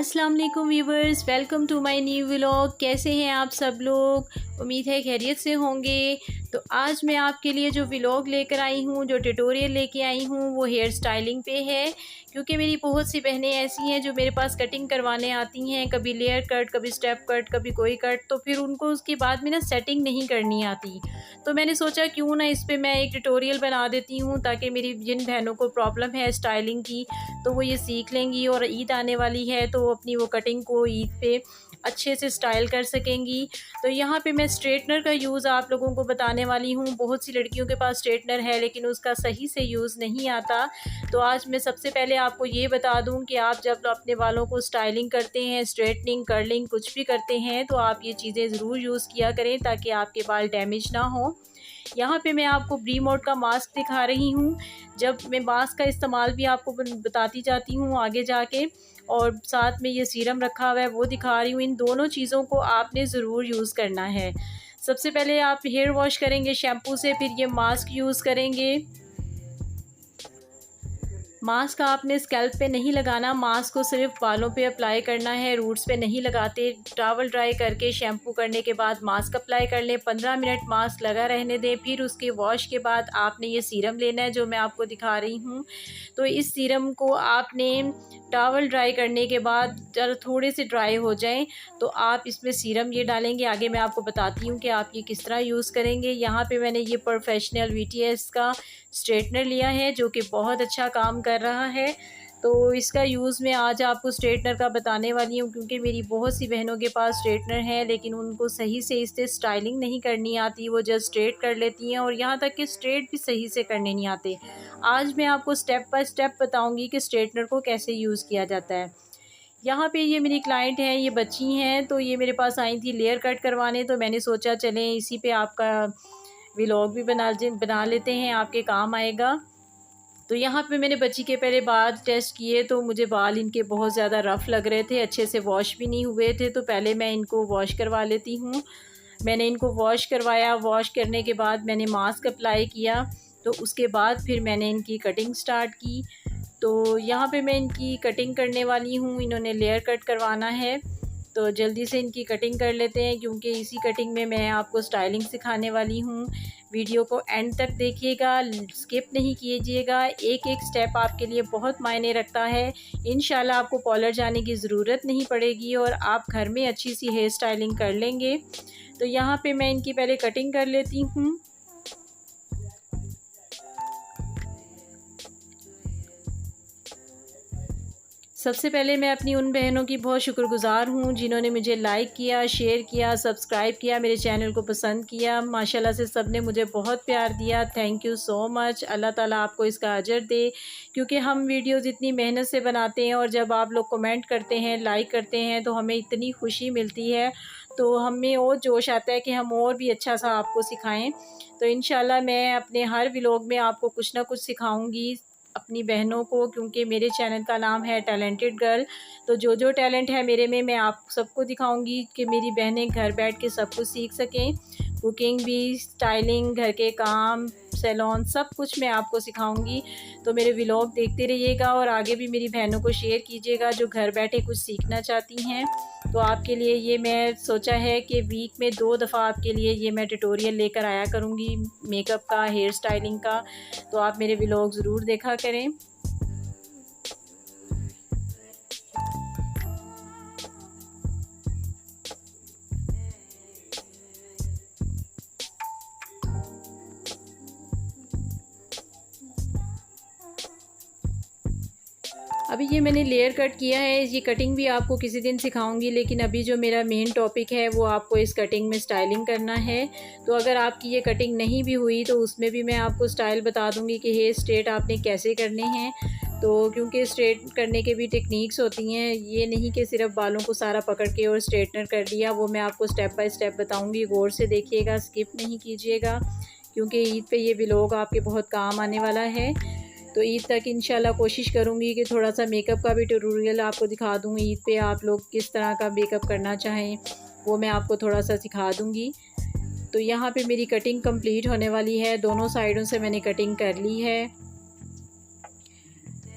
अस्सलाम वालेकुम viewers, welcome to my new vlog. कैसे हैं आप सब लोग? उम्मीद है खैरियत से होंगे। तो आज मैं आपके लिए जो व्लॉग लेकर आई हूँ, जो ट्यूटोरियल लेके आई हूँ, वो हेयर स्टाइलिंग पे है। क्योंकि मेरी बहुत सी बहनें ऐसी हैं जो मेरे पास कटिंग करवाने आती हैं, कभी लेयर कट, कभी स्टेप कट, कभी कोई कट, तो फिर उनको उसके बाद में ना सेटिंग नहीं करनी आती। तो मैंने सोचा क्यों ना इस पे मैं एक ट्यूटोरियल बना देती हूँ, ताकि मेरी जिन बहनों को प्रॉब्लम है स्टाइलिंग की तो वो ये सीख लेंगी, और ईद आने वाली है तो अपनी वो कटिंग को ईद पे अच्छे से स्टाइल कर सकेंगी। तो यहाँ पे मैं स्ट्रेटनर का यूज़ आप लोगों को बताने वाली हूँ। बहुत सी लड़कियों के पास स्ट्रेटनर है लेकिन उसका सही से यूज़ नहीं आता। तो आज मैं सबसे पहले आपको ये बता दूँ कि आप जब अपने बालों को स्टाइलिंग करते हैं, स्ट्रेटनिंग, कर्लिंग कुछ भी करते हैं, तो आप ये चीज़ें ज़रूर यूज़ किया करें ताकि आपके बाल डैमेज ना हो। यहाँ पे मैं आपको ब्री मोड का मास्क दिखा रही हूँ। जब मैं मास्क का इस्तेमाल भी आपको बताती जाती हूँ आगे जाके, और साथ में ये सीरम रखा हुआ है वो दिखा रही हूँ। इन दोनों चीज़ों को आपने ज़रूर यूज़ करना है। सबसे पहले आप हेयर वॉश करेंगे शैम्पू से, फिर ये मास्क यूज़ करेंगे। मास्क आपने स्कैल्प पे नहीं लगाना, मास्क को सिर्फ बालों पे अप्लाई करना है, रूट्स पे नहीं लगाते। टॉवल ड्राई करके शैम्पू करने के बाद मास्क अप्लाई कर लें, 15 मिनट मास्क लगा रहने दें। फिर उसके वॉश के बाद आपने ये सीरम लेना है जो मैं आपको दिखा रही हूँ। तो इस सीरम को आपने टॉवल ड्राई करने के बाद जब थोड़े से ड्राई हो जाएं तो आप इसमें सीरम ये डालेंगे। आगे मैं आपको बताती हूँ कि आप ये किस तरह यूज़ करेंगे। यहाँ पे मैंने ये प्रोफेशनल VTS का स्ट्रेटनर लिया है जो कि बहुत अच्छा काम कर रहा है। तो इसका यूज़ मैं आज आपको स्ट्रेटनर का बताने वाली हूँ, क्योंकि मेरी बहुत सी बहनों के पास स्ट्रेटनर है लेकिन उनको सही से इससे स्टाइलिंग नहीं करनी आती। वो जस्ट स्ट्रेट कर लेती हैं, और यहाँ तक कि स्ट्रेट भी सही से करने नहीं आते। आज मैं आपको स्टेप बाय स्टेप बताऊँगी कि स्ट्रेटनर को कैसे यूज़ किया जाता है। यहाँ पे ये मेरी क्लाइंट हैं, ये बच्ची हैं, तो ये मेरे पास आई थी लेयर कट करवाने। तो मैंने सोचा चलें इसी पे आपका व्लॉग भी बना लेते हैं, आपके काम आएगा। तो यहाँ पे मैंने बच्ची के पहले बाल टेस्ट किए तो मुझे बाल इनके बहुत ज़्यादा रफ़ लग रहे थे, अच्छे से वॉश भी नहीं हुए थे। तो पहले मैं इनको वॉश करवा लेती हूँ। मैंने इनको वॉश करवाया, वॉश करने के बाद मैंने मास्क अप्लाई किया, तो उसके बाद फिर मैंने इनकी कटिंग स्टार्ट की। तो यहाँ पे मैं इनकी कटिंग करने वाली हूँ। इन्होंने लेयर कट करवाना है, तो जल्दी से इनकी कटिंग कर लेते हैं, क्योंकि इसी कटिंग में मैं आपको स्टाइलिंग सिखाने वाली हूँ। वीडियो को एंड तक देखिएगा, स्किप नहीं कीजिएगा। एक एक स्टेप आपके लिए बहुत मायने रखता है। इंशाल्लाह आपको पार्लर जाने की ज़रूरत नहीं पड़ेगी और आप घर में अच्छी सी हेयर स्टाइलिंग कर लेंगे। तो यहाँ पे मैं इनकी पहले कटिंग कर लेती हूँ। सबसे पहले मैं अपनी उन बहनों की बहुत शुक्रगुज़ार हूँ जिन्होंने मुझे लाइक किया, शेयर किया, सब्सक्राइब किया, मेरे चैनल को पसंद किया। माशाल्लाह से सब ने मुझे बहुत प्यार दिया। Thank you so much. Allah ताला आपको इसका अजर दे, क्योंकि हम वीडियोज़ इतनी मेहनत से बनाते हैं और जब आप लोग कमेंट करते हैं, लाइक करते हैं, तो हमें इतनी खुशी मिलती है। तो हमें और जोश आता है कि हम और भी अच्छा सा आपको सिखाएँ। तो इंशाल्लाह मैं अपने हर व्लॉग में आपको कुछ ना कुछ सिखाऊँगी अपनी बहनों को, क्योंकि मेरे चैनल का नाम है टैलेंटेड गर्ल। तो जो जो टैलेंट है मेरे में, मैं आप सबको दिखाऊंगी कि मेरी बहनें घर बैठ के सब कुछ सीख सकें। कुकिंग भी, स्टाइलिंग, घर के काम, सैलून, सब कुछ मैं आपको सिखाऊंगी। तो मेरे व्लॉग देखते रहिएगा और आगे भी मेरी बहनों को शेयर कीजिएगा जो घर बैठे कुछ सीखना चाहती हैं। तो आपके लिए ये मैं सोचा है कि वीक में 2 दफ़ा आपके लिए ये मैं ट्यूटोरियल लेकर आया करूँगी, मेकअप का, हेयर स्टाइलिंग का। तो आप मेरे व्लॉग ज़रूर देखा करें। अभी ये मैंने लेयर कट किया है, ये कटिंग भी आपको किसी दिन सिखाऊंगी, लेकिन अभी जो मेरा मेन टॉपिक है वो आपको इस कटिंग में स्टाइलिंग करना है। तो अगर आपकी ये कटिंग नहीं भी हुई तो उसमें भी मैं आपको स्टाइल बता दूंगी कि हेयर स्ट्रेट आपने कैसे करने हैं। तो क्योंकि स्ट्रेट करने के भी टेक्निक्स होती हैं, ये नहीं कि सिर्फ बालों को सारा पकड़ के और स्ट्रेटनर कर लिया। वो मैं आपको स्टेप बाय स्टेप बताऊँगी, गौर से देखिएगा, स्किप नहीं कीजिएगा, क्योंकि ईद पे ये व्लॉग आपके बहुत काम आने वाला है। तो ईद तक इंशाल्लाह कोशिश करूँगी कि थोड़ा सा मेकअप का भी ट्यूटोरियल आपको दिखा दूँ। ईद पे आप लोग किस तरह का मेकअप करना चाहें वो मैं आपको थोड़ा सा सिखा दूँगी। तो यहाँ पे मेरी कटिंग कंप्लीट होने वाली है, दोनों साइडों से मैंने कटिंग कर ली है।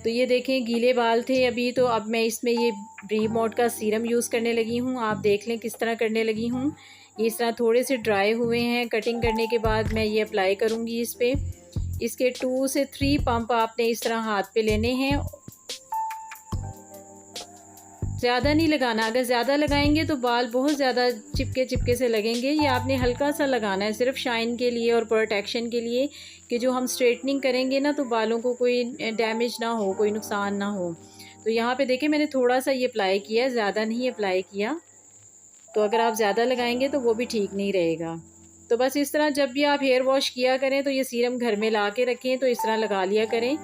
तो ये देखें गीले बाल थे अभी, तो अब मैं इसमें ये ब्री मोड का सीरम यूज़ करने लगी हूँ। आप देख लें किस तरह करने लगी हूँ। ये इस तरह थोड़े से ड्राई हुए हैं। कटिंग करने के बाद मैं ये अप्लाई करूँगी इस पर। इसके 2 से 3 पंप आपने इस तरह हाथ पे लेने हैं। ज़्यादा नहीं लगाना, अगर ज़्यादा लगाएंगे तो बाल बहुत ज़्यादा चिपके से लगेंगे। ये आपने हल्का सा लगाना है, सिर्फ शाइन के लिए और प्रोटेक्शन के लिए, कि जो हम स्ट्रेटनिंग करेंगे ना तो बालों को कोई डैमेज ना हो, कोई नुकसान ना हो। तो यहाँ पे देखिए मैंने थोड़ा सा ये अप्लाई किया, ज़्यादा नहीं अप्लाई किया। तो अगर आप ज़्यादा लगाएंगे तो वो भी ठीक नहीं रहेगा। तो बस इस तरह जब भी आप हेयर वॉश किया करें तो ये सीरम घर में ला के रखें, तो इस तरह लगा लिया करें।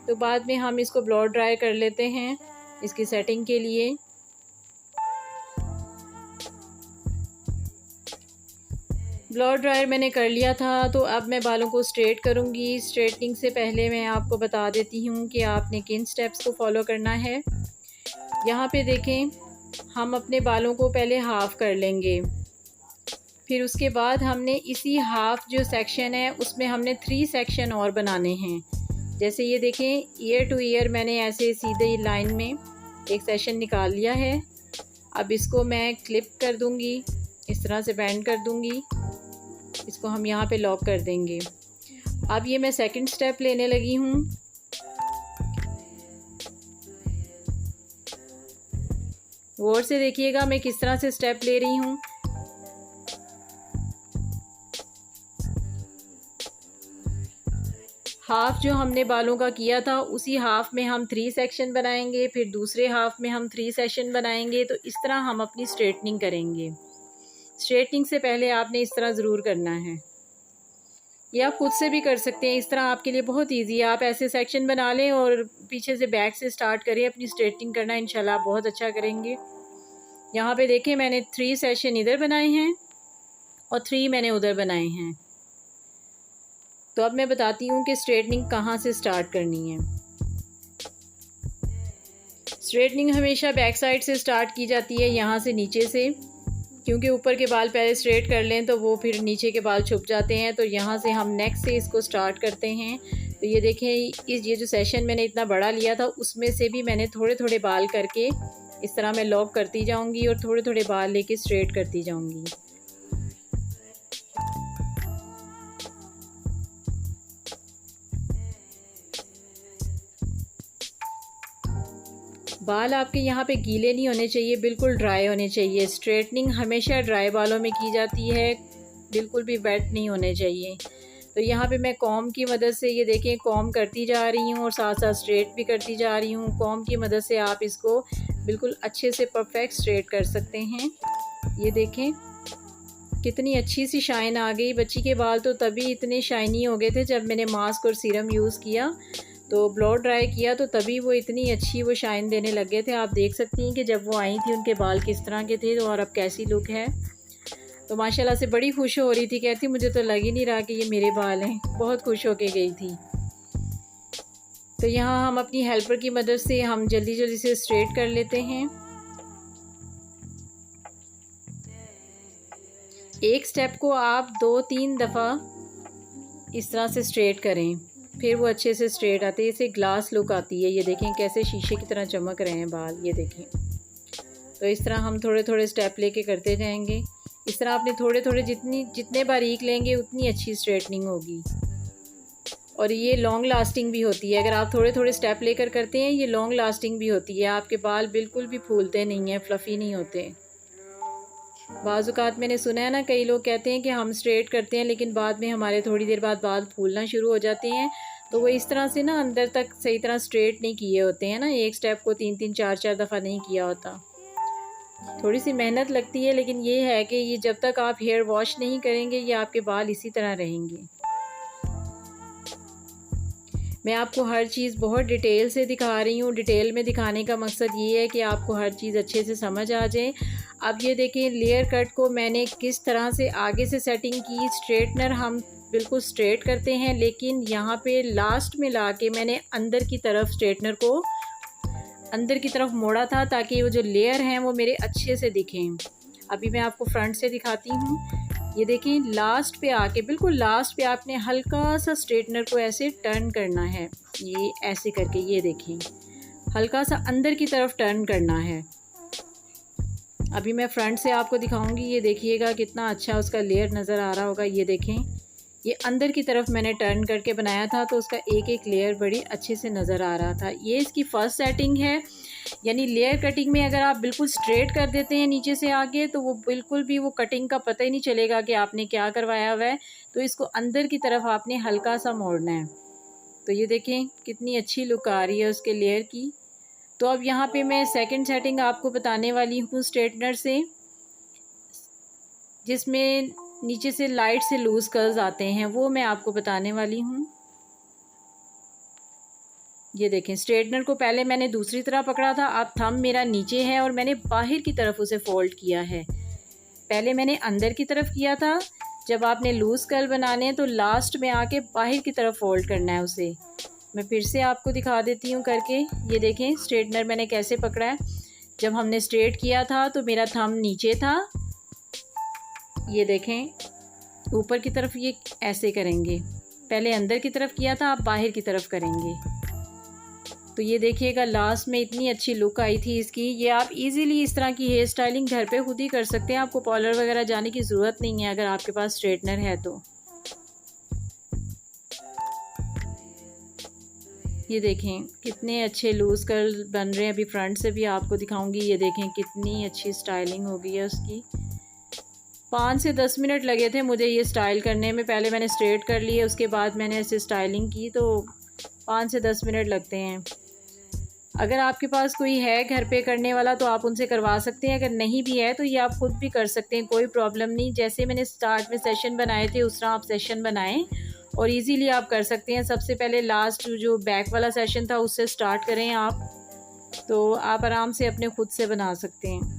तो बाद में हम इसको ब्लो ड्राई कर लेते हैं इसकी सेटिंग के लिए। ब्लो ड्रायर मैंने कर लिया था, तो अब मैं बालों को स्ट्रेट करूँगी। स्ट्रेटनिंग से पहले मैं आपको बता देती हूँ कि आपने किन स्टेप्स को फॉलो करना है। यहाँ पे देखें, हम अपने बालों को पहले हाफ़ कर लेंगे, फिर उसके बाद हमने इसी हाफ़ जो सेक्शन है उसमें हमने 3 सेक्शन और बनाने हैं। जैसे ये देखें, ईयर टू ईयर मैंने ऐसे सीधे लाइन में एक सेशन निकाल लिया है। अब इसको मैं क्लिप कर दूंगी, इस तरह से बैंड कर दूंगी। इसको हम यहाँ पे लॉक कर देंगे। अब ये मैं सेकंड स्टेप लेने लगी हूँ। गौर से देखिएगा मैं किस तरह से स्टेप ले रही हूँ। हाफ़ जो हमने बालों का किया था उसी हाफ़ में हम 3 सेक्शन बनाएंगे, फिर दूसरे हाफ़ में हम 3 सेक्शन बनाएंगे। तो इस तरह हम अपनी स्ट्रेटनिंग करेंगे। स्ट्रेटनिंग से पहले आपने इस तरह ज़रूर करना है। या आप खुद से भी कर सकते हैं, इस तरह आपके लिए बहुत इजी है। आप ऐसे सेक्शन बना लें और पीछे से बैक से स्टार्ट करें अपनी स्ट्रेटनिंग करना, इंशाल्लाह आप बहुत अच्छा करेंगे। यहाँ पे देखें मैंने 3 सेक्शन इधर बनाए हैं और 3 मैंने उधर बनाए हैं। तो अब मैं बताती हूँ कि स्ट्रेटनिंग कहाँ से स्टार्ट करनी है। स्ट्रेटनिंग हमेशा बैक साइड से स्टार्ट की जाती है, यहाँ से नीचे से, क्योंकि ऊपर के बाल पहले स्ट्रेट कर लें तो वो फिर नीचे के बाल छुप जाते हैं। तो यहाँ से हम नेक से इसको स्टार्ट करते हैं। तो ये देखें, ये जो सेशन मैंने इतना बड़ा लिया था उसमें से भी मैंने थोड़े थोड़े बाल करके इस तरह मैं लॉक करती जाऊँगी और थोड़े थोड़े बाल लेके स्ट्रेट करती जाऊँगी। बाल आपके यहाँ पे गीले नहीं होने चाहिए, बिल्कुल ड्राई होने चाहिए। स्ट्रेटनिंग हमेशा ड्राई बालों में की जाती है, बिल्कुल भी वेट नहीं होने चाहिए। तो यहाँ पे मैं कॉम की मदद से, ये देखें, कॉम करती जा रही हूँ और साथ साथ स्ट्रेट भी करती जा रही हूँ। कॉम की मदद से आप इसको बिल्कुल अच्छे से परफेक्ट स्ट्रेट कर सकते हैं। ये देखें कितनी अच्छी सी शाइन आ गई। बच्ची के बाल तो तभी इतने शाइनी हो गए थे जब मैंने मास्क और सीरम यूज़ किया, तो ब्लो ड्राई किया, तो तभी वो इतनी अच्छी वो शाइन देने लग गए थे। आप देख सकती हैं कि जब वो आई थी उनके बाल किस तरह के थे, तो और अब कैसी लुक है। तो माशाल्लाह से बड़ी खुश हो रही थी, कहती मुझे तो लग ही नहीं रहा कि ये मेरे बाल हैं। बहुत खुश होके गई थी। तो यहाँ हम अपनी हेल्पर की मदद से हम जल्दी जल्दी से स्ट्रेट कर लेते हैं। एक स्टेप को आप 2-3 दफ़ा इस तरह से स्ट्रेट करें, फिर वो अच्छे से स्ट्रेट आते हैं। इसे ग्लास लुक आती है। ये देखें कैसे शीशे की तरह चमक रहे हैं बाल, ये देखें। तो इस तरह हम थोड़े थोड़े स्टेप लेके करते जाएंगे। इस तरह आपने थोड़े थोड़े जितने बारीक लेंगे उतनी अच्छी स्ट्रेटनिंग होगी और ये लॉन्ग लास्टिंग भी होती है। अगर आप थोड़े थोड़े स्टेप लेकर करते हैं, ये लॉन्ग लास्टिंग भी होती है। आपके बाल बिल्कुल भी फूलते नहीं हैं, फ्लफ़ी नहीं होते। बाज़-औक़ात मैंने सुना है ना, कई लोग कहते हैं कि हम स्ट्रेट करते हैं लेकिन बाद में हमारे थोड़ी देर बाद बाल फूलना शुरू हो जाते हैं। तो वो इस तरह से ना अंदर तक सही तरह स्ट्रेट नहीं किए होते हैं ना, एक स्टेप को 3-3 4-4 दफ़ा नहीं किया होता। थोड़ी सी मेहनत लगती है, लेकिन ये है कि ये जब तक आप हेयर वॉश नहीं करेंगे ये आपके बाल इसी तरह रहेंगे। मैं आपको हर चीज़ बहुत डिटेल से दिखा रही हूँ। डिटेल में दिखाने का मकसद ये है कि आपको हर चीज़ अच्छे से समझ आ जाए। अब ये देखें लेयर कट को मैंने किस तरह से आगे से सेटिंग की। स्ट्रेटनर हम बिल्कुल स्ट्रेट करते हैं, लेकिन यहाँ पे लास्ट में लाके मैंने अंदर की तरफ स्ट्रेटनर को अंदर की तरफ मोड़ा था ताकि वो जो लेयर हैं वो मेरे अच्छे से दिखें। अभी मैं आपको फ्रंट से दिखाती हूँ। ये देखें लास्ट पे आके, बिल्कुल लास्ट पे आपने हल्का सा स्ट्रेटनर को ऐसे टर्न करना है, ये ऐसे करके, ये देखें हल्का सा अंदर की तरफ टर्न करना है। अभी मैं फ्रंट से आपको दिखाऊंगी, ये देखिएगा कितना अच्छा उसका लेयर नज़र आ रहा होगा। ये देखें ये अंदर की तरफ मैंने टर्न करके बनाया था तो उसका एक एक लेयर बड़ी अच्छे से नज़र आ रहा था। ये इसकी फ़र्स्ट सेटिंग है। यानी लेयर कटिंग में अगर आप बिल्कुल स्ट्रेट कर देते हैं नीचे से आगे तो वो बिल्कुल भी वो कटिंग का पता ही नहीं चलेगा कि आपने क्या करवाया हुआ है। तो इसको अंदर की तरफ आपने हल्का सा मोड़ना है। तो ये देखें कितनी अच्छी लुक आ रही है उसके लेयर की। तो अब यहाँ पे मैं सेकंड सेटिंग आपको बताने वाली हूँ स्ट्रेटनर से, जिसमें नीचे से लाइट से लूज कर्ल्स आते हैं, वो मैं आपको बताने वाली हूँ। ये देखें स्ट्रेटनर को पहले मैंने दूसरी तरह पकड़ा था, अब थंब मेरा नीचे है और मैंने बाहर की तरफ उसे फोल्ड किया है। पहले मैंने अंदर की तरफ किया था, जब आपने लूज कर्ल बनाने हैं तो लास्ट में आके बाहर की तरफ फोल्ड करना है उसे। मैं फिर से आपको दिखा देती हूँ करके। ये देखें स्ट्रेटनर मैंने कैसे पकड़ा है। जब हमने स्ट्रेट किया था तो मेरा थंब नीचे था, ये देखें ऊपर की तरफ ये ऐसे करेंगे। पहले अंदर की तरफ किया था, आप बाहर की तरफ करेंगे। तो ये देखिएगा लास्ट में इतनी अच्छी लुक आई थी इसकी। ये आप इजीली इस तरह की हेयर स्टाइलिंग घर पे खुद ही कर सकते हैं, आपको पार्लर वगैरह जाने की ज़रूरत नहीं है अगर आपके पास स्ट्रेटनर है तो। ये देखें कितने अच्छे लूज कर्ल बन रहे हैं। अभी फ्रंट से भी आपको दिखाऊंगी। ये देखें कितनी अच्छी स्टाइलिंग हो गई है उसकी। 5 से 10 मिनट लगे थे मुझे ये स्टाइल करने में। पहले मैंने स्ट्रेट कर लिए, उसके बाद मैंने ऐसे स्टाइलिंग की, तो 5 से 10 मिनट लगते हैं। अगर आपके पास कोई है घर पे करने वाला तो आप उनसे करवा सकते हैं, अगर नहीं भी है तो ये आप खुद भी कर सकते हैं, कोई प्रॉब्लम नहीं। जैसे मैंने स्टार्ट में सेशन बनाए थे उस तरह आप सेशन बनाएं और इजीली आप कर सकते हैं। सबसे पहले लास्ट जो बैक वाला सेशन था उससे स्टार्ट करें आप, तो आप आराम से अपने खुद से बना सकते हैं।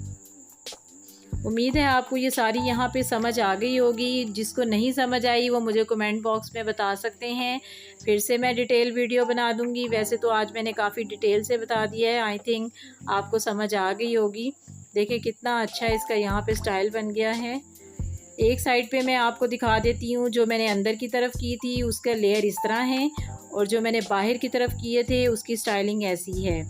उम्मीद है आपको ये सारी यहाँ पे समझ आ गई होगी। जिसको नहीं समझ आई वो मुझे कमेंट बॉक्स में बता सकते हैं, फिर से मैं डिटेल वीडियो बना दूँगी। वैसे तो आज मैंने काफ़ी डिटेल से बता दिया है, आई थिंक आपको समझ आ गई होगी। देखिए कितना अच्छा इसका यहाँ पे स्टाइल बन गया है। एक साइड पे मैं आपको दिखा देती हूँ, जो मैंने अंदर की तरफ की थी उसका लेयर इस तरह है और जो मैंने बाहर की तरफ किए थे उसकी स्टाइलिंग ऐसी है।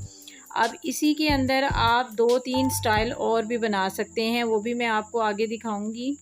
अब इसी के अंदर आप 2-3 स्टाइल और भी बना सकते हैं, वो भी मैं आपको आगे दिखाऊंगी।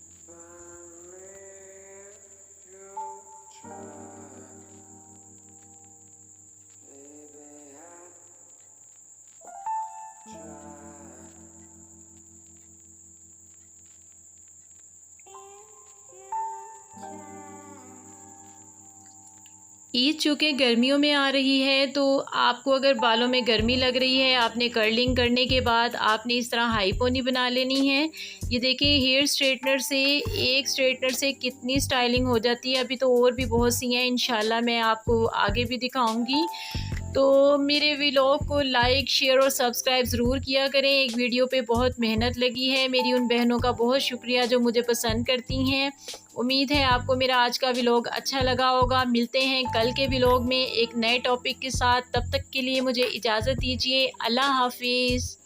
ईद चूँकि गर्मियों में आ रही है तो आपको अगर बालों में गर्मी लग रही है, आपने कर्लिंग करने के बाद आपने इस तरह हाई पोनी बना लेनी है। ये देखें हेयर स्ट्रेटनर से, एक स्ट्रेटनर से कितनी स्टाइलिंग हो जाती है। अभी तो और भी बहुत सी हैं, इंशाल्लाह मैं आपको आगे भी दिखाऊंगी। तो मेरे व्लॉग को लाइक, शेयर और सब्सक्राइब ज़रूर किया करें। एक वीडियो पे बहुत मेहनत लगी है, मेरी उन बहनों का बहुत शुक्रिया जो मुझे पसंद करती हैं। उम्मीद है आपको मेरा आज का व्लॉग अच्छा लगा होगा। मिलते हैं कल के व्लॉग में एक नए टॉपिक के साथ, तब तक के लिए मुझे इजाज़त दीजिए। अल्लाह हाफिज़।